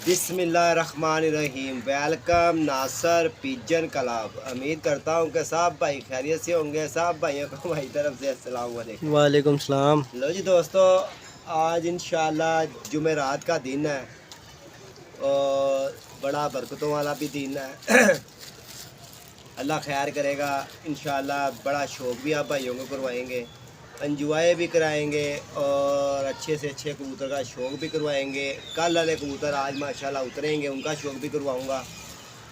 बिस्मिल्लाहिर्रहमानिर्रहीम। वेलकम नासर pigeon club. उम्मीद करता हूँ कि सब भाई खैरियत से होंगे। सब भाइयों को हमारी तरफ से अस्सलाम वालेकुम। वालेकुम सलाम। लो जी दोस्तों, आज इंशाल्लाह जुमेरात का दिन है और बड़ा बरकतों वाला भी दिन है। अल्लाह खैर करेगा इंशाल्लाह। बड़ा शौक़ भी आप भाइयों को करवाएंगे, इंजॉय भी कराएंगे और अच्छे से अच्छे कबूतर का शौक़ भी करवाएंगे। कल वाले कबूतर आज माशाल्लाह उतरेंगे, उनका शौक़ भी करवाऊंगा।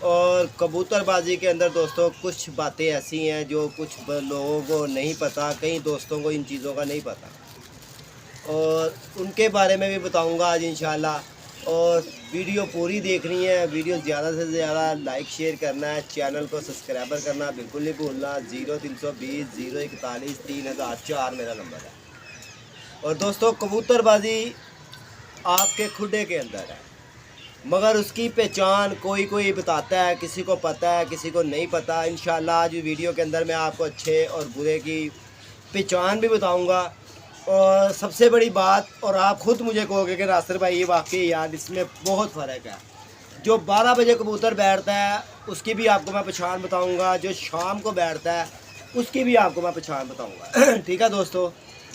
और कबूतरबाजी के अंदर दोस्तों कुछ बातें ऐसी हैं जो कुछ लोगों को नहीं पता, कई दोस्तों को इन चीज़ों का नहीं पता और उनके बारे में भी बताऊंगा आज इंशाल्लाह। और वीडियो पूरी देखनी है, वीडियो ज़्यादा से ज़्यादा लाइक शेयर करना है, चैनल को सब्सक्राइबर करना बिल्कुल नहीं भूलना। 0320 041 3004 मेरा नंबर है। और दोस्तों कबूतरबाजी आपके खुडे के अंदर है, मगर उसकी पहचान कोई कोई बताता है, किसी को पता है किसी को नहीं पता। इंशाल्लाह आज वीडियो के अंदर मैं आपको अच्छे और बुरे की पहचान भी बताऊंगा। और सबसे बड़ी बात, और आप ख़ुद मुझे कहोगे कि नासिर भाई ये वाकई यार इसमें बहुत फ़र्क है। जो 12 बजे कबूतर बैठता है उसकी भी आपको मैं पहचान बताऊंगा, जो शाम को बैठता है उसकी भी आपको मैं पहचान बताऊंगा। ठीक है दोस्तों,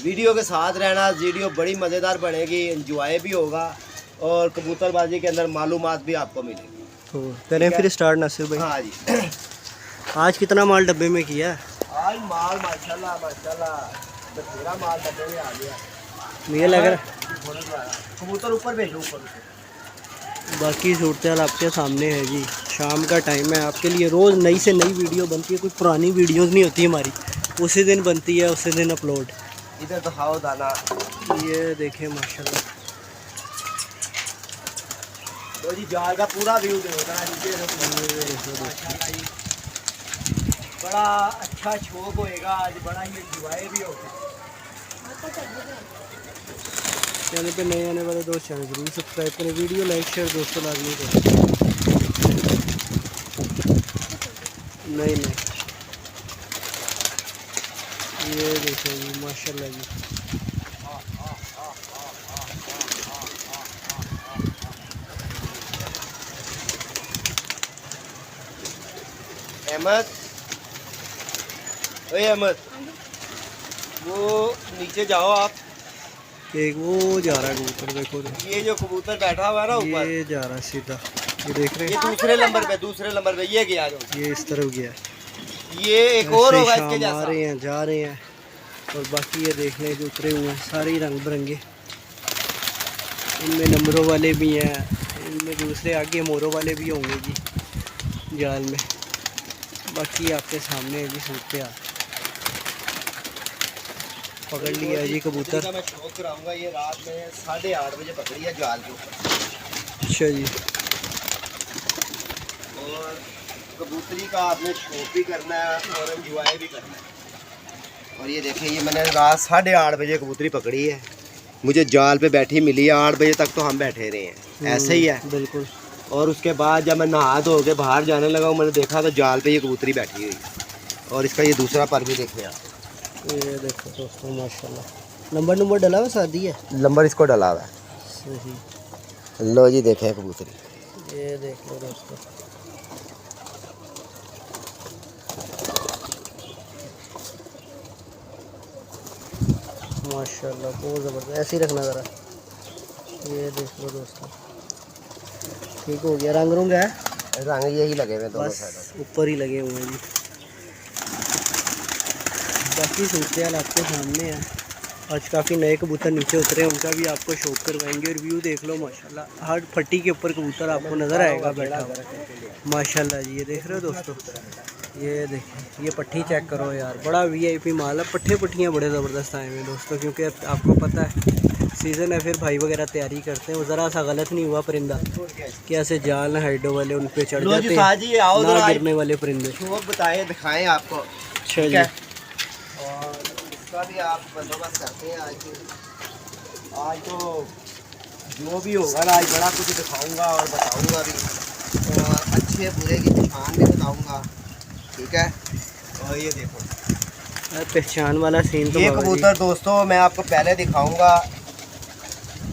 वीडियो के साथ रहना, वीडियो बड़ी मज़ेदार बनेगी, एंजॉय भी होगा और कबूतरबाजी के अंदर मालूमात भी आपको मिलेगी। तो करें फिर स्टार्ट नासिर भाई। हाँ जी। आज कितना माल डब्बे में किया? आज माल माशाल्लाह माशाल्लाह तेरा माल डब्बे में आ गया। मुझे लग रहा कबूतर ऊपर भेजो, ऊपर। बाकी सूरत आपके सामने है जी। शाम का टाइम है, आपके लिए रोज़ नई से नई वीडियो बनती है, कोई पुरानी वीडियोस नहीं होती हमारी, उसी दिन बनती है उसी दिन अपलोड। इधर तो खाओ दाना। ये देखें माशाल्लाह। तो जी जाल का पूरा व्यू देखो, बड़ा अच्छा शौक होएगा आज, बड़ा ही एंजॉय भी होगा। चैनल पे नए आने वाले दोस्त चैनल जरूर सब्सक्राइब करें, वीडियो लाइक शेयर दोस्तों लाजमी करें। नहीं ये देखो जी माशाल्लाह जी। अहमद, ओए अहमद, वो नीचे जाओ आप। एक वो जा रहा है कबूतर, देखो तो। ये जो कबूतर बैठा हुआ है ना ऊपर, ये जा रहा है सीधा, ये देख रहे ये हैं। दूसरे नंबर पे ये गया जो, ये इस तरफ गया, ये एक और होगा इसके आ जैसा। रहे हैं जा रहे हैं। और बाकी ये देख लें जो उतरे हुए हैं सारे ही रंग बिरंगे। इनमें नंबरों वाले भी हैं, इनमें दूसरे आगे मोरों वाले भी होंगे जी जाल में। बाकी आपके सामने है जी सूरत। पकड़ लिया जी कबूतर। मैं शौक कराऊंगा, ये रात में 8:30 बजे पकड़ी है जाल के ऊपर। अच्छा जी। और कबूतरी का आपने शौक भी करना है और एंजॉय भी करना है। और ये देखें, ये मैंने रात 8:30 बजे कबूतरी पकड़ी है, मुझे जाल पे बैठी मिली है। 8 बजे तक तो हम बैठे रहे हैं, ऐसे ही है बिल्कुल। और उसके बाद जब मैं नहा धो के बाहर जाने लगा मैंने देखा तो जाल पे ये कबूतरी बैठी हुई है। और इसका ये दूसरा पर भी देखें आप, ये देखो दोस्तों माशाल्लाह। नंबर डला हुआ शादी है, नंबर इसको डला हुआ है। सही। लो जी देखें कबूतरी, ये देख लो दोस्तों। माशाल्लाह बहुत ज़बरदस्त, ऐसे ही रखना ज़रा। ये देख लो दोस्तों, ठीक हो गया। रंग रूंग है, रंग यही लगे हुए दोनों बस साइडों, ऊपर ही लगे हुए हैं जी। बाकी सूरत आपके सामने है। आज काफ़ी नए कबूतर नीचे उतरे हैं, उनका भी आपको शौक करवाएंगे। और व्यू देख लो माशाल्लाह, हर फट्टी के ऊपर कबूतर आपको नज़र आएगा बैठा हुआ माशाल्लाह जी। ये देख रहे हो दोस्तों, ये देखें, ये पट्टी चेक करो यार, बड़ा VIP माल है। पट्टियाँ बड़े ज़बरदस्त आए हुए हैं दोस्तों, क्योंकि आपको पता है सीज़न है, फिर भाई वगैरह तैयारी करते हैं। वो ज़रा सा गलत नहीं हुआ परिंदा कि ऐसे जाल हाइडो वाले उन पर चढ़ जाते हैं, ना गिरने वाले परिंदे। बताएं दिखाएं आपको। अच्छा जी। और इसका भी आप बंदोबस्त करते हैं। आज तो जो भी होगा ना, आज बड़ा कुछ दिखाऊंगा और बताऊंगा भी, और अच्छे बुरे की पहचान भी बताऊंगा। ठीक है, और ये देखो पहचान वाला सीन तो ये कबूतर दोस्तों मैं आपको पहले दिखाऊंगा,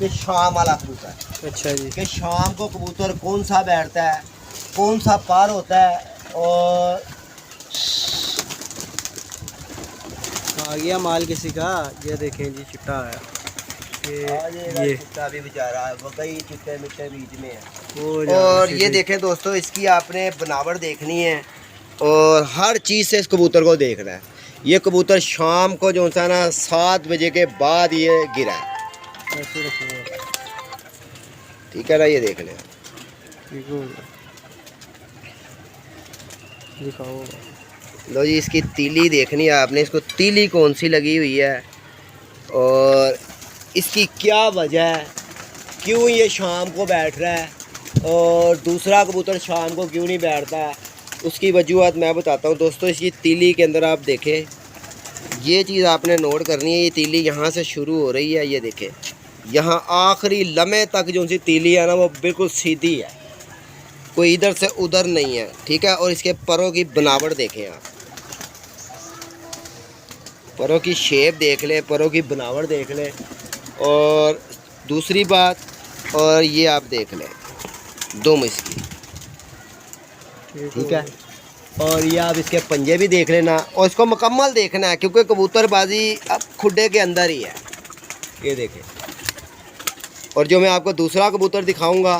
ये शाम वाला कबूतर। अच्छा जी। कि शाम को कबूतर कौन सा बैठता है, कौन सा पार होता है। और आ गया माल किसी का, ये देखें जी चिट्टा आया। ये चिट्टा भी बेचारा वो कई चिट्टे मिट्टे बीच में है। वो जा और रहा ये है। देखें दोस्तों, इसकी आपने बनावट देखनी है और हर चीज़ से इस कबूतर को देखना है। ये कबूतर शाम को जो सा ना 7 बजे के बाद ये गिरा है, ऐसे रखो। ठीक है ना, ये देख लें। ठीक हो गया, दिखाओ। लो जी, इसकी तीली देखनी है आपने, इसको तीली कौन सी लगी हुई है और इसकी क्या वजह है, क्यों ये शाम को बैठ रहा है और दूसरा कबूतर शाम को क्यों नहीं बैठता, उसकी वजूहत मैं बताता हूँ दोस्तों। इसकी तीली के अंदर आप देखें, ये चीज़ आपने नोट करनी है। ये तीली यहाँ से शुरू हो रही है, ये देखें यहाँ आखिरी लम्हे तक जो सी तीली है ना वो बिल्कुल सीधी है, कोई इधर से उधर नहीं है, ठीक है। और इसके परों की बनावट देखें आप, परों की शेप देख लें, परों की बनावट देख लें। और दूसरी बात, और ये आप देख लें दुम इसकी, ठीक है। और ये आप इसके पंजे भी देख लेना और इसको मुकम्मल देखना है क्योंकि कबूतरबाजी अब खुड्डे के अंदर ही है, ये देखें। और जो मैं आपको दूसरा कबूतर दिखाऊंगा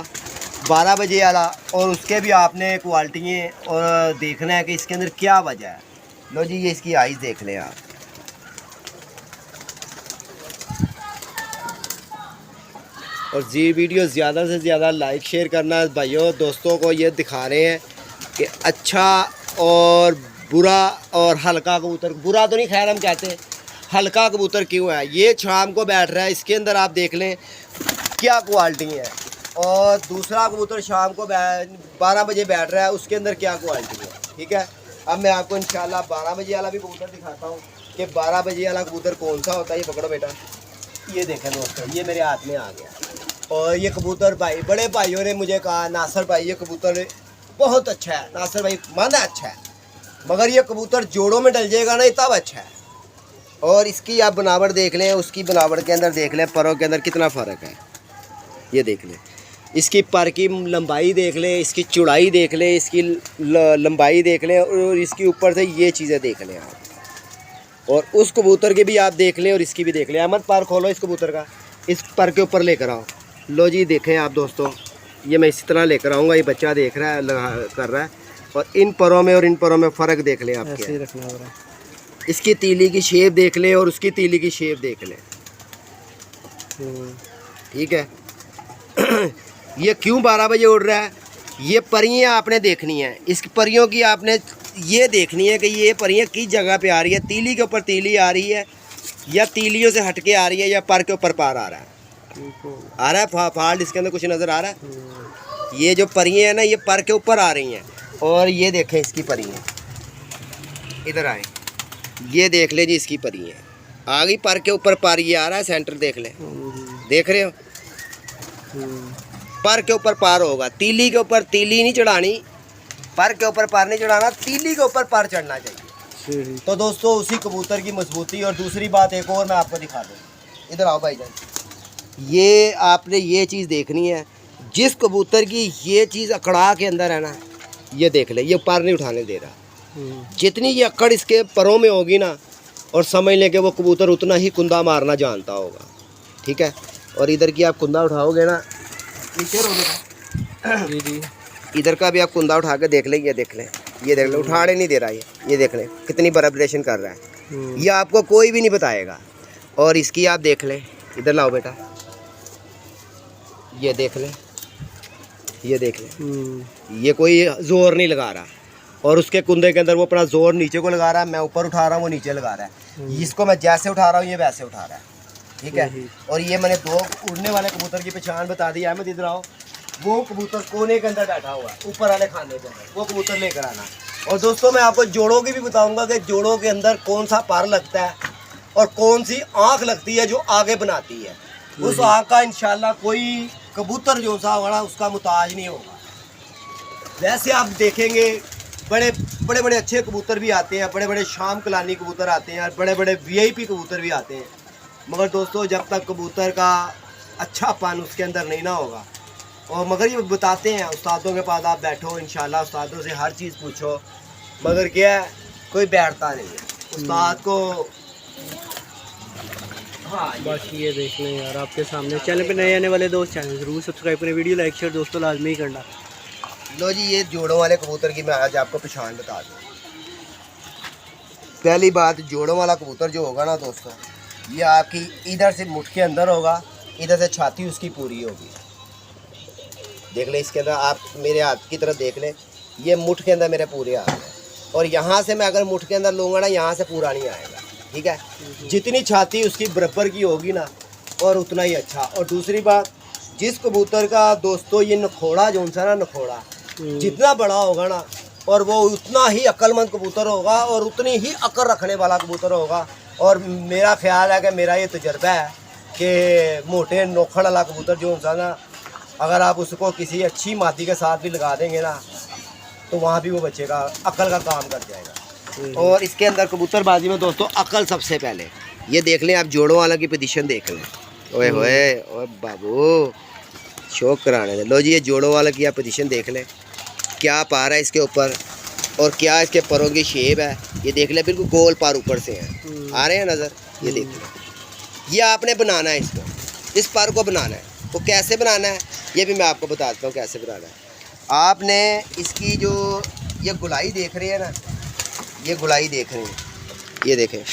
12 बजे वाला, और उसके भी आपने क्वालिटी और देखना है कि इसके अंदर क्या वजह है। लो जी, ये इसकी आइज़ देख लें आप, और जी वीडियो ज़्यादा से ज़्यादा लाइक शेयर करना भाइयों दोस्तों को। ये दिखा रहे हैं कि अच्छा और बुरा और हल्का कबूतर, बुरा तो नहीं खैर हम कहते, हल्का कबूतर क्यों है। ये शाम को बैठ रहा है, इसके अंदर आप देख लें क्या क्वालिटी है। और दूसरा कबूतर शाम को 12 बजे बैठ रहा है, उसके अंदर क्या क्वालिटी है, ठीक है। अब मैं आपको इंशाल्लाह 12 बजे वाला भी कबूतर दिखाता हूँ कि 12 बजे वाला कबूतर कौन सा होता है। ये पकड़ो बेटा, ये देखें दोस्तों, ये मेरे हाथ में आ गया। और ये कबूतर भाई, बड़े भाइयों ने मुझे कहा नासिर भाई ये कबूतर बहुत अच्छा है, नासिर भाई माना अच्छा है, मगर ये कबूतर जोड़ों में डल जाएगा ना तब अच्छा है। और इसकी आप बनावट देख लें, उसकी बनावट के अंदर देख लें, परों के अंदर कितना फ़र्क है, ये देख लें। इसकी पर की लंबाई देख लें, इसकी चौड़ाई देख लें, इसकी लंबाई देख लें, और इसकी ऊपर से ये चीज़ें देख लें आप। और उस कबूतर के भी आप देख लें और इसकी भी देख लें। अहमद पर खोलो इस कबूतर का, इस पर के ऊपर लेकर आओ। लो जी देखें आप दोस्तों, ये मैं इसी तरह लेकर आऊँगा, ये बच्चा देख रहा है, कर रहा है। और इन परों में और इन परों में फ़र्क देख लें आप, ऐसे ही रखना होगा। इसकी तीली की शेप देख लें और उसकी तीली की शेप देख लें, ठीक है। ये क्यों 12 बजे उड़ रहा है, ये परियां आपने देखनी है, इस परियों की आपने ये देखनी है कि ये परियां किस जगह पे आ रही है, तीली के ऊपर तीली आ रही है या तीलियों से हटके आ रही है या पर के ऊपर पार आ रहा है, आ रहा है फाल्ट इसके अंदर कुछ नज़र आ रहा है। ये जो परियां हैं ना ये पर के ऊपर आ रही हैं। और ये देखें इसकी परियां, इधर आए, ये देख ले जी इसकी परियां आ गई, पर के ऊपर पार ये आ रहा है, सेंटर देख ले, देख रहे हो, पर के ऊपर पार होगा। तीली के ऊपर तीली नहीं चढ़ानी, पर के ऊपर पार नहीं चढ़ाना, तीली के ऊपर पार चढ़ना चाहिए। तो दोस्तों उसी कबूतर की मजबूती। और दूसरी बात एक और मैं आपको दिखा दूँ, इधर आओ भाईजान, ये आपने ये चीज़ देखनी है, जिस कबूतर की ये चीज़ अकड़ा के अंदर है ना, ये देख ले, ये पार नहीं उठाने दे रहा। जितनी ये अकड़ इसके परों में होगी ना, और समझ लें कि वो कबूतर उतना ही कुंदा मारना जानता होगा, ठीक है। और इधर की आप कुंदा उठाओगे ना, नीचे जी जी, इधर का भी आप कुंदा उठा के देख लें, ये देख लें, ये देख लें, उठाने नहीं दे रहा ये देख लें कितनी वाइब्रेशन कर रहा है, ये आपको कोई भी नहीं बताएगा। और इसकी आप देख लें, इधर लाओ बेटा, ये देख लें, ये देख लें, ये कोई जोर नहीं लगा रहा। और उसके कुंदे के अंदर वो अपना जोर नीचे को लगा रहा है, मैं ऊपर उठा रहा हूँ वो नीचे लगा रहा है, इसको मैं जैसे उठा रहा हूँ ये वैसे उठा रहा है, ठीक है। और ये मैंने 2 उड़ने वाले कबूतर की पहचान बता दी है। मैं इधर आओ, वो कबूतर कोने के अंदर बैठा हुआ है ऊपर वाले खाने के अंदर, वो कबूतर लेकर आना। और दोस्तों मैं आपको जोड़ों की भी बताऊंगा कि जोड़ों के अंदर कौन सा पर लगता है और कौन सी आँख लगती है जो आगे बनाती है। उस आँख का इंशाल्लाह कोई कबूतर जो सा होगा उसका मुताज नहीं होगा। वैसे आप देखेंगे बड़े बड़े अच्छे कबूतर भी आते हैं, बड़े बड़े शाम कलानी कबूतर आते हैं, बड़े बड़े VIP कबूतर भी आते हैं, मगर दोस्तों जब तक कबूतर का अच्छापन उसके अंदर नहीं ना होगा। और मगर ये बताते हैं, उस्तादों के पास आप बैठो, इंशाल्लाह उस्तादों से हर चीज़ पूछो, मगर क्या है कोई बैठता नहीं है उस्ताद को। हाँ बाकी ये देख लें यार आपके सामने। चैनल पे नए आने वाले दोस्त चैनल ज़रूर सब्सक्राइब करें, वीडियो लाइक शेयर दोस्तों लाजमी ही करना। लो जी, ये जोड़ों वाले कबूतर की मैं आज आपको पहचान बता दूँ। पहली बात, जोड़ों वाला कबूतर जो होगा ना दोस्तों, ये आपकी इधर से मुठ के अंदर होगा, इधर से छाती उसकी पूरी होगी। देख ले इसके अंदर, आप मेरे हाथ की तरफ देख ले, ये मुठ के अंदर मेरे पूरे हाथ हैं। और यहाँ से मैं अगर मुठ के अंदर लूँगा ना, यहाँ से पूरा नहीं आएगा, ठीक है। जितनी छाती उसकी बराबर की होगी ना, और उतना ही अच्छा। और दूसरी बात, जिस कबूतर का दोस्तों ये नखोड़ा जो सा ना, नखोड़ा जितना बड़ा होगा ना, और वो उतना ही अक्लमंद कबूतर होगा और उतनी ही अकल रखने वाला कबूतर होगा। और मेरा ख्याल है कि मेरा ये तजर्बा है कि मोटे नोखड़ वाला कबूतर जो सा ना, अगर आप उसको किसी अच्छी मादी के साथ भी लगा देंगे ना, तो वहाँ भी वो बच्चे का अकल का काम कर जाएगा। और इसके अंदर कबूतरबाजी में दोस्तों अकल सबसे पहले। ये देख लें आप, जोड़ों वाला की पोजीशन देख लें। ओए होए ओए बाबू, शौक कराने दे। लो जी, ये जोड़ों वाला की आप पोजीशन देख लें, क्या पार है इसके ऊपर और क्या इसके परों की शेप है। ये देख ले, बिल्कुल गोल पार ऊपर से हैं, आ रहे हैं नज़र। ये देख लें, ये आपने बनाना है इसको, इस पार को बनाना है। वो कैसे बनाना है ये भी मैं आपको बताता हूँ कैसे बनाना है। आपने इसकी जो ये गुलाई देख रहे हैं ना, ये गुलाई देख रहे हैं, ये देखें,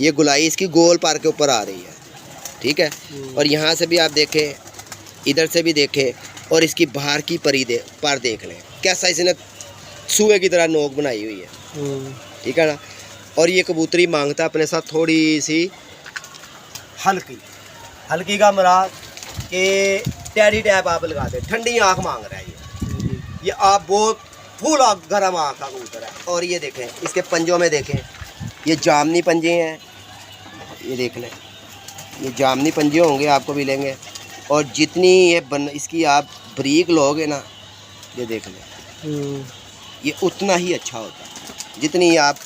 ये गुलाई इसकी गोल पार के ऊपर आ रही है, ठीक है। और यहाँ से भी आप देखें, इधर से भी देखें, और इसकी बाहर की पार देख लें, कैसा इसने सूए की तरह नोक बनाई हुई है, ठीक है ना। और ये कबूतरी मांगता है अपने साथ थोड़ी सी हल्की हल्की का मराद कि टैडी टैप आप लगा दें, ठंडी आँख मांग रहा है ये आप बहुत फुल गर्म आँख का कबूतर है। और ये देखें, इसके पंजों में देखें, ये जामनी पंजे हैं, ये देख लें, ये जामनी पंजे होंगे, आपको मिलेंगे। और जितनी ये इसकी आप ब्रीक लोगे ना, ये देख लें, ये उतना ही अच्छा होता है जितनी आप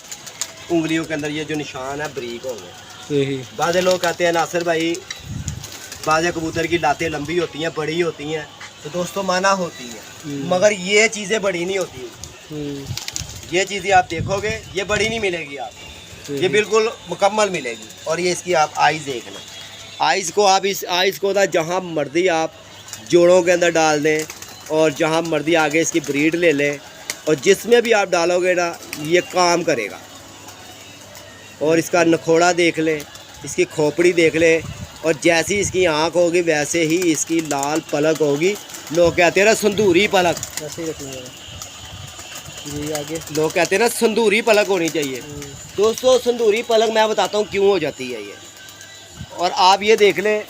उंगलियों के अंदर ये जो निशान है ब्रीक होंगे। बाज़े लोग कहते हैं नासिर भाई, बाज़े कबूतर की लातें लंबी होती हैं, बड़ी होती हैं, तो दोस्तों माना होती है, मगर ये चीज़ें बड़ी नहीं होती। ये चीज़ें आप देखोगे, ये बड़ी नहीं मिलेगी आपको, ये बिल्कुल मुकम्मल मिलेगी। और ये इसकी आप आइज़ देखना, आइज़ को आप इस आइज़ को ना जहाँ मर्जी आप जोड़ों के अंदर डाल दें, और जहाँ मर्जी आगे इसकी ब्रीड ले लें, और जिसमें भी आप डालोगे ना ये काम करेगा। और इसका नखोड़ा देख ले, इसकी खोपड़ी देख ले, और जैसी इसकी आँख होगी वैसे ही इसकी लाल पलक होगी। लोग कहते हैं ना संदूरी पलक, ऐसे ही रखना है जी। आगे लोग कहते हैं ना संदूरी पलक होनी चाहिए। दोस्तों संदूरी पलक मैं बताता हूँ क्यों हो जाती है ये। और आप ये देख लें,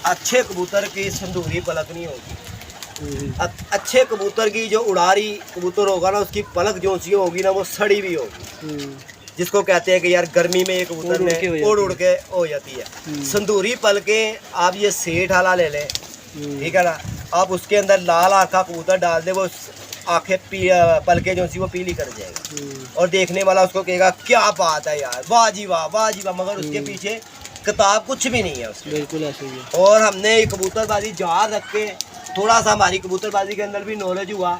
अच्छे कबूतर की संदूरी पलक नहीं होगी। अच्छे कबूतर की जो उड़ारी कबूतर होगा ना, उसकी पलक जो सी होगी ना, वो सड़ी भी होगी, जिसको कहते हैं कि यार गर्मी में ये कबूतर में उड़ के हो जाती है। संदूरी पलकें आप ये सेठ वाला ले लें, ठीक है ना, आप उसके अंदर लाल आँख का कबूतर डाल दे, वो आँखें पलकें जो सी वो पीली कर जाएगा, और देखने वाला उसको कहेगा क्या बात है यार, वाह जी वाह, वाह जी वाह, मगर उसके पीछे किताब कुछ भी नहीं है उसके। बिल्कुल ऐसे ही है। और हमने ये कबूतरबाजी जान रख के थोड़ा सा हमारी कबूतरबाजी के अंदर भी नॉलेज हुआ।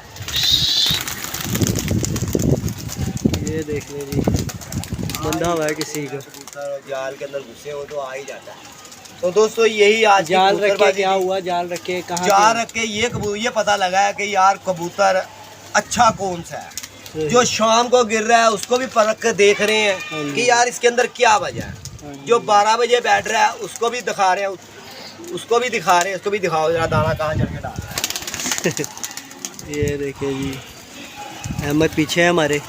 ये देख ले जी, बंधा हुआ है किसी का, कबूतर जाल के अंदर घुसे हो तो आ ही जाता है। तो दोस्तों यही आज जाल रख के क्या हुआ, जाल रख के कहाँ जाल रख के ये पता लगा है कि यार कबूतर अच्छा कौन सा है। जो शाम को गिर रहा है उसको भी परख के देख रहे हैं कि यार इसके अंदर क्या वजह है। जो 12 बजे बैठ रहा है उसको भी दिखा रहे हैं, उसको भी दिखा रहे हैं, उसको भी दिखाओ जरा दाना कहाँ चढ़ के डाल रहा है। ये देखिए जी, अहमद पीछे है हमारे,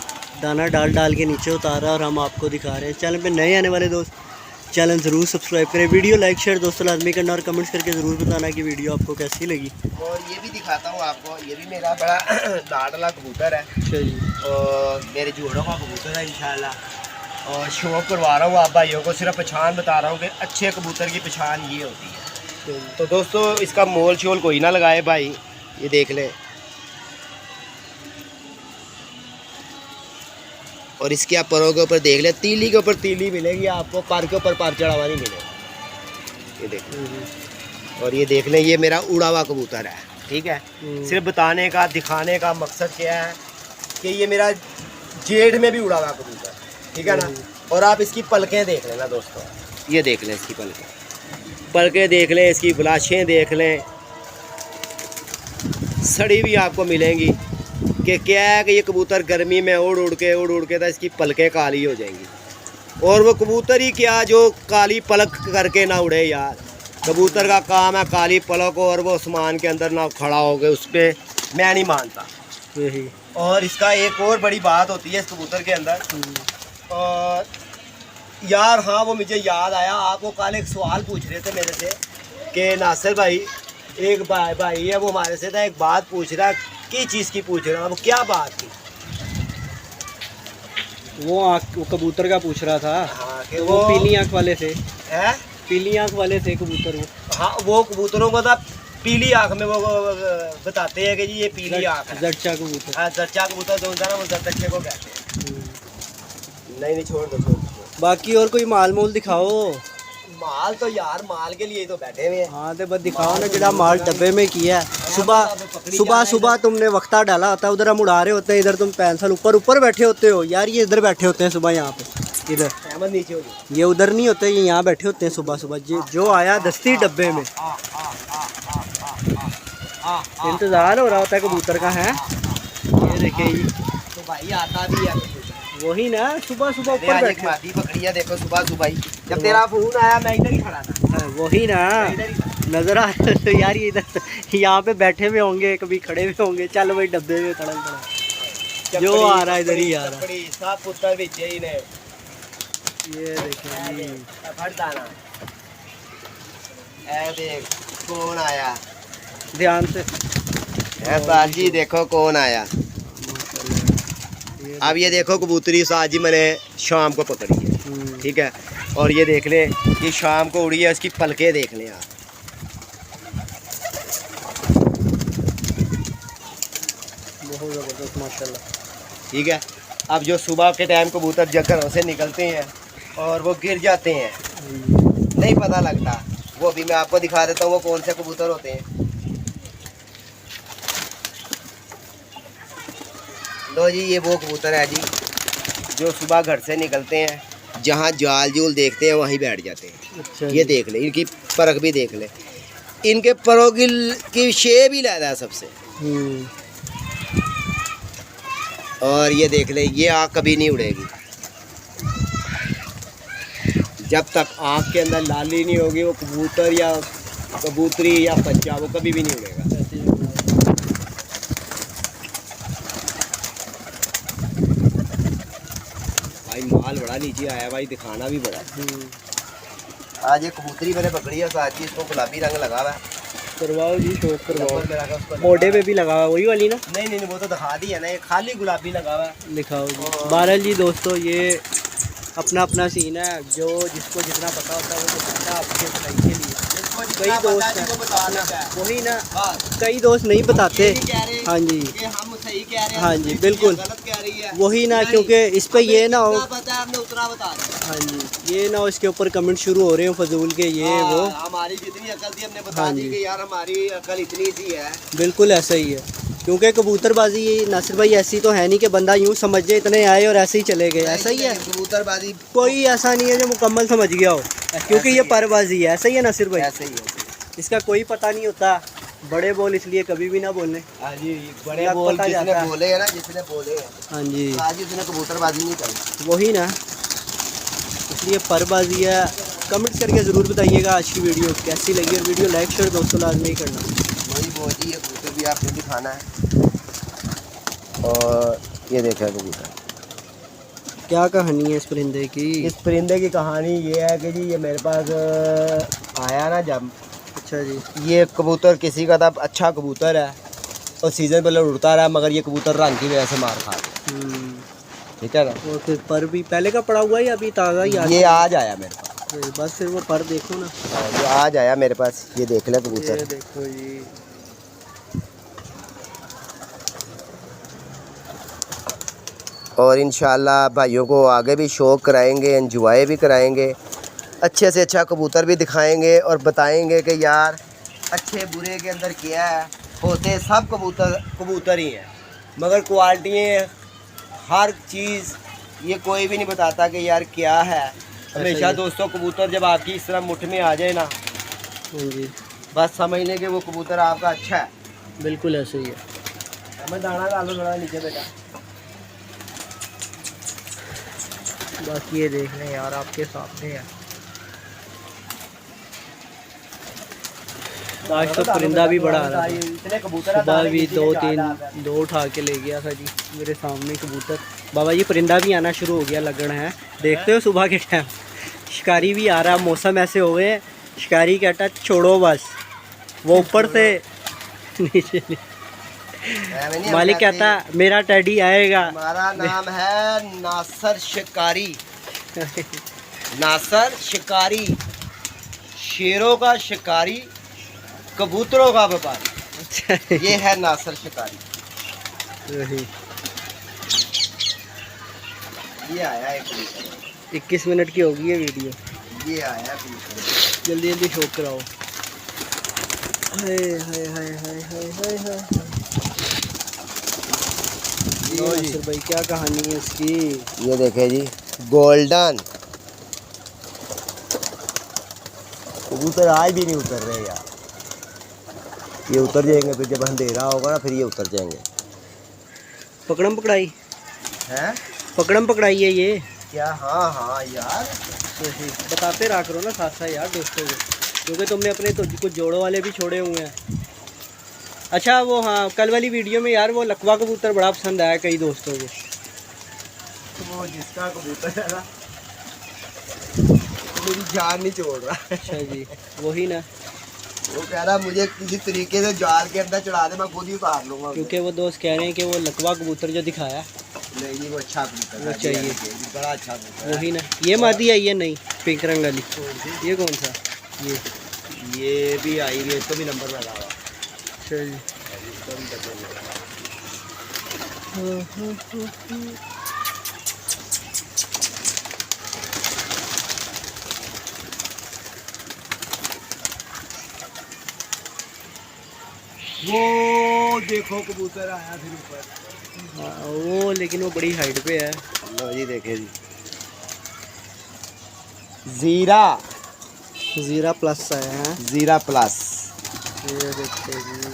दाना डाल डाल के नीचे उतारा और हम आपको दिखा रहे हैं। चैनल पे नए आने वाले दोस्त चैनल ज़रूर सब्सक्राइब करें, वीडियो लाइक शेयर दोस्तों लाजमी करना, और कमेंट्स करके ज़रूर बताना कि वीडियो आपको कैसी लगी। और ये भी दिखाता हूँ आपको, ये भी मेरा बड़ा लाडला कबूतर है। अच्छा जी। और मेरे जोड़ों का कबूतर है इंशाल्लाह। और शौक करवा रहा हूँ आप भाइयों को, सिर्फ पहचान बता रहा हूँ कि अच्छे कबूतर की पहचान ये होती है। तो दोस्तों इसका मोल शोल कोई ना लगाए भाई, ये देख ले। और इसके आप परों के ऊपर देख ले, तीली के ऊपर तीली मिलेगी आपको, पार के ऊपर पार चढ़ावा नहीं मिलेगा। ये देख और ये देख लें, ये मेरा उड़ा हुआ कबूतर है, ठीक है। सिर्फ बताने का, दिखाने का मकसद क्या है कि ये मेरा जेठ में भी उड़ा हुआ कबूतर, ठीक है ना। और आप इसकी पलकें देख लेना दोस्तों, ये देख लें इसकी पलकें देख लें, इसकी बुलाशें देख लें, सड़ी भी आपको मिलेंगी कि क्या है कि ये कबूतर गर्मी में उड़ उड़ के तो इसकी पलकें काली हो जाएंगी। और वो कबूतर ही क्या जो काली पलक करके ना उड़े यार, कबूतर का काम है काली पलक और वो आसमान के अंदर ना खड़ा हो गए, उस पर मैं नहीं मानता यही। और इसका एक और बड़ी बात होती है इस कबूतर के अंदर, और यार हाँ वो मुझे याद आया, आप वो कल एक सवाल पूछ रहे थे मेरे से कि नासिर भाई, एक भाई है वो हमारे से था, एक बात पूछ रहा, किस चीज़ की पूछ रहा, वो क्या बात थी? वो कबूतर का पूछ रहा था। हाँ, कि तो वो पीली आँख वाले थे, है पीली आँख वाले थे कबूतर वो। हाँ, वो कबूतरों को था पीली आँख में, वो बताते हैं कि जी ये पीली आँख है। जर्चा कबूतर। हाँ, जर्चा कबूतर जो होता है ना, वो जर्दच्चे को कहते हैं। नहीं छोड़ दो। बाकी और कोई माल मूल दिखाओ। माल तो यार माल के लिए ही तो बैठे हुए हैं। हाँ तो बस दिखाओ ना, जरा माल डब्बे में किया है। सुबह तुमने वक्ता डाला होता है, उधर हम उड़ा रहे होते हैं, इधर तुम पेंसिल ऊपर बैठे होते हो यार। ये इधर बैठे होते हैं सुबह, यहाँ पे इधर नीचे हो, ये उधर नहीं होते, ये यहाँ बैठे होते हैं सुबह। जो आया दस्ती डब्बे में इंतजार हो रहा होता है कबूतर का, है ये देखिए। तो भाई आता भी है वही ना, सुबह ऊपर बैठे मादी पकड़ी है, देखो सुबह ही जब तेरा फोन आया मैं इधर ही खड़ा था। वही ना नजर आ रहा तो यार, ये इधर यहाँ पे बैठे हुए होंगे, कभी खड़े हुए होंगे। चल भाई डब्बे में खड़ा जो आ रहा है इधर ही आ रहा है। सब पुत्र भी ही ने, ये देखिए फटदाना ऐ देख कौन आया, ध्यान से जी देखो कौन आया। अब ये देखो कबूतरी साज जी मैंने शाम को पकड़ी है, ठीक है। और ये देख लें, ये शाम को उड़ी है, इसकी पलकें देख लें आप। बहुत ज़बरदस्त माशाल्लाह, ठीक है। अब जो सुबह के टाइम कबूतर जब घरों से निकलते हैं और वो गिर जाते हैं, नहीं पता लगता, वो भी मैं आपको दिखा देता हूँ वो कौन से कबूतर होते हैं। लो जी, ये वो कबूतर है जी जो सुबह घर से निकलते हैं, जहाँ जाल जूल देखते हैं वहीं बैठ जाते हैं। अच्छा ये देख ले, इनकी परख भी देख ले, इनके परों की शेप ही लहदा है सबसे। और ये देख ले, ये आँख कभी नहीं उड़ेगी जब तक आँख के अंदर लाली नहीं होगी। वो कबूतर या कबूतरी या बच्चा वो कभी भी नहीं उड़ेगा। भाई माल बड़ा नीचे आया भाई, दिखाना भी बड़ा। आज ये कबूतरी मैंने पकड़ी है, साथ ही इसको गुलाबी रंग लगा हुआ है। करवाओ जी, शौक करवाओ। मोटे पे भी लगा हुआ वही वाली ना? नहीं वो तो दिखा दी है ना, ये खाली गुलाबी लगा हुआ है। दिखाओ जी। बहरहाल जी दोस्तों, ये अपना सीन है, जो जिसको जितना पता होता है वो बताता है आपके भलाई के लिए। कई दोस्त वही ना, कई दोस्त नहीं बताते। हाँ जी, हम सही कह रहे हैं, हाँ जी बिल्कुल गलत कह रही है वही ना, क्योंकि इस पे ये ना हो, पता है हमने उतना बता दिया। हाँ जी, ये ना हो इसके ऊपर कमेंट शुरू हो रहे हैं फजूल के, ये वो। हमारी जितनी अकल थी हमने बता दी कि यार हमारी अकल इतनी सी है। बिल्कुल ऐसा ही है, क्योंकि कबूतरबाजी नासिर भाई ऐसी तो है नहीं कि बंदा यूँ समझ जाए इतने आए और ऐसे ही चले गए। ऐसा ही है, कबूतरबाजी कोई ऐसा नहीं है जो मुकम्मल समझ गया हो, क्योंकि ये परबाजी है। ऐसा ही है नासिर भाई, ऐसे ही है, इसका कोई पता नहीं होता। बड़े बोल इसलिए कभी भी ना बोलने। हाँ जी, बड़े बोल जिसने बोले है ना, जिसने बोले है, हाँ जी, आज उसने कबूतरबाजी नहीं करी, वही ना, इसलिए परबाजी है। कमेंट्स करके ज़रूर बताइएगा आज की वीडियो कैसी लगी, और वीडियो लाइक शेयर दोस्तों लाजमी करना। वही बोली है, कबूतर भी आपने दिखाना है। और ये देखा कबूतर, क्या कहानी है इस परिंदे की? इस परिंदे की कहानी ये है कि जी ये मेरे पास आया ना जब। अच्छा जी, ये कबूतर किसी का था अच्छा कबूतर है और सीज़न पहले उड़ता रहा, मगर ये कबूतर रंग की वजह से मार खा गया, ठीक है ना। और फिर पर भी पहले का पड़ा हुआ है या अभी ताज़ा ही? ये आज आया मेरे पास, बस फिर वो पर देखो ना, ये आज आया मेरे पास। ये देख ले कबूतर, ये देखो जी। और इंशाल्लाह भाइयों को आगे भी शौक़ कराएंगे, एंजॉय भी कराएंगे, अच्छे से अच्छा कबूतर भी दिखाएंगे और बताएंगे कि यार अच्छे बुरे के अंदर किया है, होते सब कबूतर ही हैं, मगर क्वालिटी हर चीज़ ये कोई भी नहीं बताता कि यार क्या है। हमेशा दोस्तों कबूतर जब आपकी इस तरह मुठ में आ जाए ना, जी बस समझ लें कि वो कबूतर आपका अच्छा है। बिल्कुल ऐसे ही है। हमें दाना डालो थोड़ा नीचे बेटा। बाकी ये देख लें यार, आपके सामने है। आज तो परिंदा भी बड़ा आ रहा था, इतने कबूतर सुबह भी दो उठा के ले गया था जी मेरे सामने कबूतर। बाबा जी परिंदा भी आना शुरू हो गया, लगन है, देखते हो सुबह के टाइम शिकारी भी आ रहा है। मौसम ऐसे हो गए, शिकारी कहता छोड़ो बस, वो ऊपर से नीचे मालिक कहता मेरा टैडी आएगा। हमारा नाम है नासर शिकारी। नासर शिकारी, शेरों का शिकारी, कबूतरों का व्यापारी। ये है नासर शिकारी। ये आया है कबूतर। 21 मिनट की होगी ये वीडियो। ये आया है कबूतर। जल्दी जल्दी शो कराओ। हाय हाय हाय हाय हाय हाय हाय। नासिर भाई क्या कहानी है इसकी? ये देखे जी, गोल्डन कबूतर आज भी नहीं उतर रहे यार। ये उतर जाएंगे फिर जब अंधेरा होगा ना, फिर ये उतर जाएंगे। पकड़म पकड़ाई हैं? पकड़म पकड़ाई है ये क्या? हाँ हाँ यार, बताते रहा करो ना साथ साथ यार दोस्तों को, क्योंकि तुमने अपने तो कुछ जोड़ों वाले भी छोड़े हुए हैं। अच्छा वो हाँ, कल वाली वीडियो में यार वो लकवा कबूतर बड़ा पसंद आया कई दोस्तों को। वो जिसका कबूतर है ना, मेरी जान नहीं छोड़ रहा। अच्छा जी, वही ना, वो कह रहा मुझे किसी तरीके से जाल के अंदर चढ़ा दे, मैं खुद ही उतार लूंगा। क्योंकि वो दोस्त कह रहे हैं कि वो लकवा कबूतर जो दिखाया नहीं, वो अच्छा कबूतर वो चाहिए, बड़ा अच्छा कबूतर। वही ना। ये मादी आई है नहीं, पिंक रंग वाली। ये कौन सा? ये भी आई हुई है, इसको भी नंबर लगा हुआ। अच्छा जी। वो देखो कबूतर आया फिर ऊपर। हाँ वो, लेकिन वो बड़ी हाइट पे है। लो जी देखे जी, जीरा जीरा प्लस आया है। जीरा प्लस। ये देखते जी,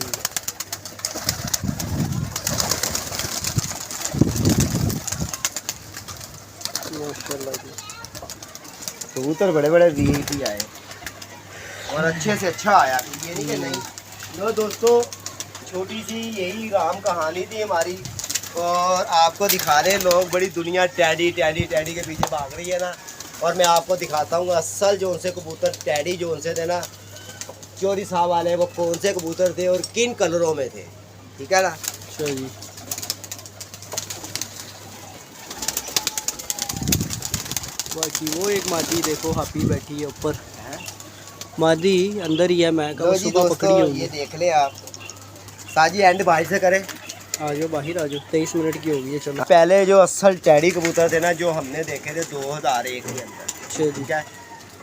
माशाल्लाह जी। कबूतर बड़े बड़े वीआईपी आए और अच्छे से अच्छा आया, ये नहीं कि नहीं। लो दोस्तों, छोटी सी यही राम कहानी थी हमारी, और आपको दिखा रहे हैं लोग, बड़ी दुनिया टैडी टैडी टैडी के पीछे भाग रही है ना, और मैं आपको दिखाता हूँ असल जो उनसे कबूतर टैडी जो उनसे थे ना, चोरी साहब वाले, वो कौन से कबूतर थे और किन कलरों में थे, ठीक है ना। अच्छा जी। बाकी वो एक मादी देखो हापी बैठी है ऊपर, मादी अंदर ही है। मैं लो जी दोस्तों, ये देख ले आप। साजी एंड बाहर से करें, आ जाओ बाहर आ जाओ। 23 मिनट की होगी है, चलो। पहले जो असल टैडी कबूतर थे ना, जो हमने देखे थे 2001 के अंदर, ठीक है,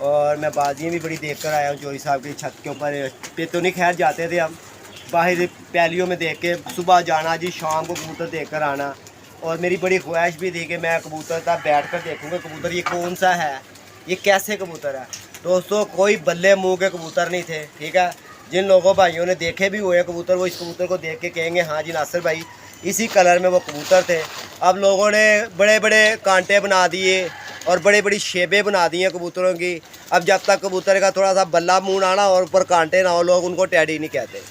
और मैं बाजियाँ भी बड़ी देख कर आया हूँ चोरी साहब की छत के ऊपर पे, तो नहीं खैर जाते थे हम, बाहर पैलियों में देख के सुबह जाना जी, शाम को कबूतर देख कर आना। और मेरी बड़ी ख्वाहिश भी थी कि मैं कबूतर तब बैठ कर देखूँगा कबूतर ये कौन सा है, ये कैसे कबूतर है। दोस्तों कोई बल्ले मुँह के कबूतर नहीं थे, ठीक है। जिन लोगों भाइयों ने देखे भी हुए कबूतर, वो इस कबूतर को देख के कहेंगे हाँ जी नासिर भाई इसी कलर में वो कबूतर थे। अब लोगों ने बड़े बड़े कांटे बना दिए और बड़ी बड़ी शेबें बना दी हैं कबूतरों की। अब जब तक कबूतर का थोड़ा सा बल्ला मुँह ना आना और ऊपर कांटे ना हो, लोग उनको टैडी नहीं कहते,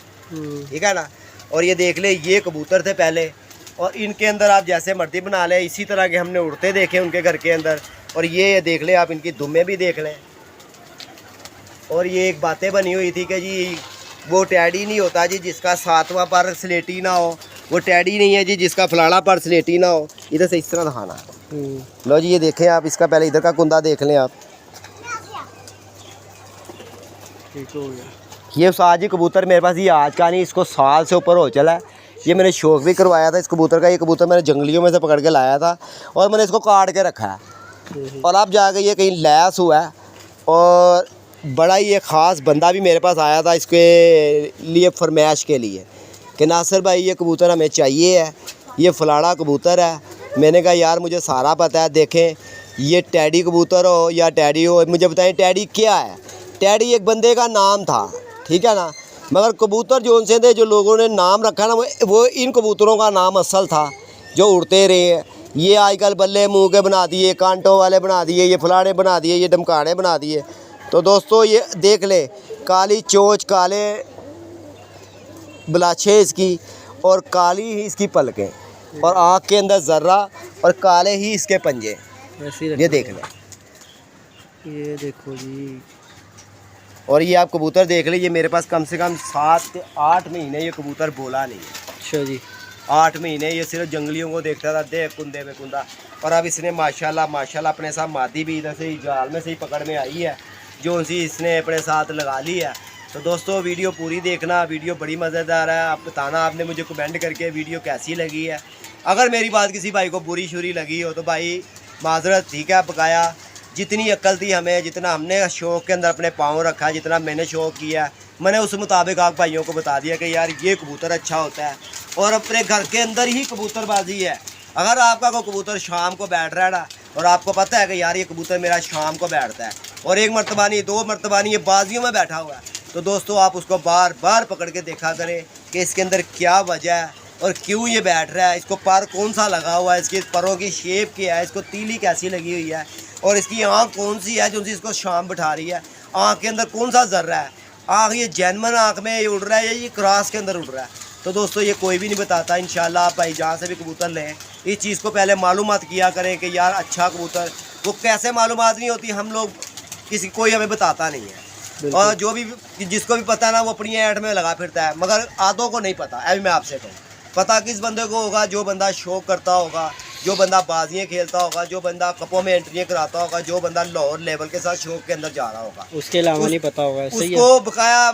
ठीक है ना। और ये देख ले, ये कबूतर थे पहले, और इनके अंदर आप जैसे मर्जी बना लें, इसी तरह के हमने उड़ते देखे उनके घर के अंदर। और ये देख ले आप, इनकी दुम्में भी देख लें। और ये एक बातें बनी हुई थी कि जी वो टैडी नहीं होता जी जिसका 7वां पर स्लेटी ना हो, वो टैडी नहीं है जी जिसका फलाना पर स्लेटी ना हो। इधर से इस तरह दिखाना। लो जी ये देखें आप, इसका पहले इधर का कुंदा देख लें आप, ठीक हो गया। ये साजी कबूतर मेरे पास ये आज का नहीं, इसको साल से ऊपर हो चला है। ये मैंने शौक भी करवाया था इस कबूतर का। ये कबूतर मैंने जंगलियों में से पकड़ के लाया था और मैंने इसको काट के रखा है, और अब जाके ये कहीं लैस हुआ है। और बड़ा ही एक ख़ास बंदा भी मेरे पास आया था इसके लिए फरमाइश के लिए कि नासिर भाई ये कबूतर हमें चाहिए है, ये फलाना कबूतर है। मैंने कहा यार मुझे सारा पता है, देखें ये टैडी कबूतर हो या टैडी हो, मुझे बताएं टैडी क्या है। टैडी एक बंदे का नाम था, ठीक है ना, मगर कबूतर जो उनसे थे जो लोगों ने नाम रखा ना वो इन कबूतरों का नाम असल था जो उड़ते रहे हैं। ये आजकल बल्ले मुँह के बना दिए, कांटों वाले बना दिए, ये फलाने बना दिए, ये डमकाने बना दिए। तो दोस्तों ये देख ले, काली चोंच, काले बलाछे इसकी और काली ही इसकी पलकें और आँख के अंदर ज़र्रा और काले ही इसके पंजे। ये देख लें, ये देखो जी। और ये आप कबूतर देख ले, ये मेरे पास कम से कम 7 से 8 महीने ये कबूतर बोला नहीं है। अच्छा जी। 8 महीने ये सिर्फ जंगलियों को देखता था, देख कुंदे में कुंदा। और अब इसने माशाल्लाह अपने साथ मादी भी इधर से ही जाल में से ही पकड़ में आई है, जो उनसी इसने अपने साथ लगा ली है। तो दोस्तों वीडियो पूरी देखना, वीडियो बड़ी मज़ेदार है। आप बताना आपने मुझे कमेंट करके वीडियो कैसी लगी है। अगर मेरी बात किसी भाई को बुरी शुरी लगी हो तो भाई माजरत, ठीक है। बकाया जितनी अक्ल थी हमें, जितना हमने शौक़ के अंदर अपने पाँव रखा, जितना मैंने शौक़ किया, मैंने उस मुताबिक आप भाइयों को बता दिया कि यार ये कबूतर अच्छा होता है। और अपने घर के अंदर ही कबूतरबाजी है। अगर आपका कोई कबूतर शाम को बैठ रहा है ना, और आपको पता है कि यार ये कबूतर मेरा शाम को बैठता है और एक मरतबा नहीं, 2 मरतबा नहीं, ये बाजियों में बैठा हुआ है, तो दोस्तों आप उसको बार बार पकड़ के देखा करें कि इसके अंदर क्या वजह है और क्यों ये बैठ रहा है, इसको पर कौन सा लगा हुआ है, इसके परों की शेप क्या है, इसको तीली कैसी लगी हुई है, और इसकी आँख कौन सी है जो इसको शाम बिठा रही है, आँख के अंदर कौन सा जर्रा है, आँख ये जैनमन आँख में ये उड़ रहा है या ये क्रॉस के अंदर उड़ रहा है। तो दोस्तों ये कोई भी नहीं बताता। इंशाल्लाह आप भाई जहाँ से भी कबूतर लें इस चीज़ को पहले मालूमात किया करें कि यार अच्छा कबूतर वो कैसे मालूमात नहीं होती, हम लोग किसी कोई हमें बताता नहीं है। और जो भी जिसको भी पता ना वो अपनी ऐड में लगा फिरता है, मगर आधों को नहीं पता। अभी मैं आपसे कहूँ, पता किस बंदे को होगा, जो बंदा शौक करता होगा, जो बंदा बाजियाँ खेलता होगा, जो बंदा कपों में एंट्रियाँ कराता होगा, जो बंदा लाहौर लेवल के साथ शौक के अंदर जा रहा होगा, उसके अलावा नहीं पता होगा। उसको बकाया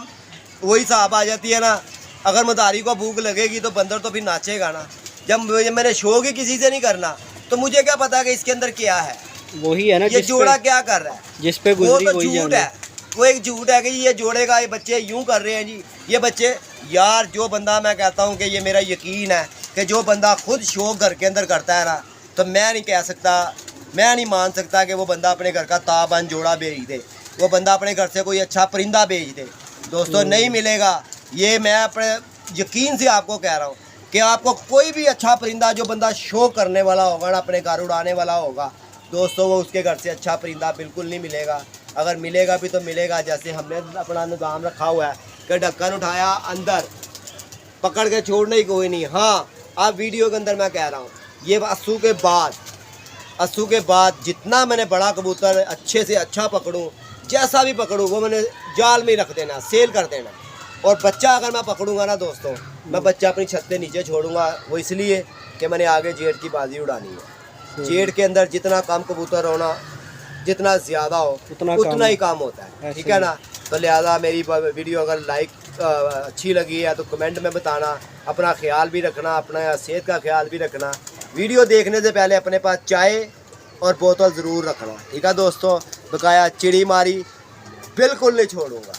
वही साहब आ जाती है ना। अगर मदारी को भूख लगेगी तो बंदर तो फिर नाचेगा ना। जब मैंने शौक ही किसी से नहीं करना तो मुझे क्या पता कि इसके अंदर क्या है, वही है ना, ये जोड़ा क्या कर रहा है, जिस पे वो तो झूठ है। वो एक झूठ है कि ये जोड़े का ये बच्चे यूं कर रहे हैं जी, ये बच्चे यार जो बंदा, मैं कहता हूँ कि ये मेरा यकीन है कि जो बंदा खुद शौक घर के अंदर करता है ना, तो मैं नहीं कह सकता, मैं नहीं मान सकता कि वो बंदा अपने घर का ताबन जोड़ा बेच दे, वो बंदा अपने घर से कोई अच्छा परिंदा बेच दे। दोस्तों नहीं मिलेगा। ये मैं अपने यकीन से आपको कह रहा हूँ कि आपको कोई भी अच्छा परिंदा जो बंदा शो करने वाला होगा ना, अपने घर उड़ाने वाला होगा, दोस्तों वो उसके घर से अच्छा परिंदा बिल्कुल नहीं मिलेगा। अगर मिलेगा भी तो मिलेगा जैसे हमने अपना निज़ाम रखा हुआ है कि ढक्कन उठाया, अंदर पकड़ के छोड़ना ही कोई नहीं। हाँ, आप वीडियो के अंदर मैं कह रहा हूँ ये अस्सू के बाद जितना मैंने बड़ा कबूतर अच्छे से अच्छा पकड़ूँ, जैसा भी पकड़ूँ वो मैंने जाल में ही रख देना, सेल कर देना। और बच्चा अगर मैं पकड़ूंगा ना दोस्तों, मैं बच्चा अपनी छत पे नीचे छोड़ूंगा, वो इसलिए कि मैंने आगे जेठ की बाजी उड़ानी है। जेठ के अंदर जितना कम कबूतर होना, जितना ज़्यादा हो उतना ही काम होता है, ठीक है ना। तो लिहाजा मेरी वीडियो अगर अच्छी लगी है तो कमेंट में बताना। अपना ख्याल भी रखना, अपना सेहत का ख्याल भी रखना। वीडियो देखने से पहले अपने पास चाय और बोतल ज़रूर रखना, ठीक है दोस्तों। बकाया चिड़ी मारी बिल्कुल नहीं छोड़ूंगा।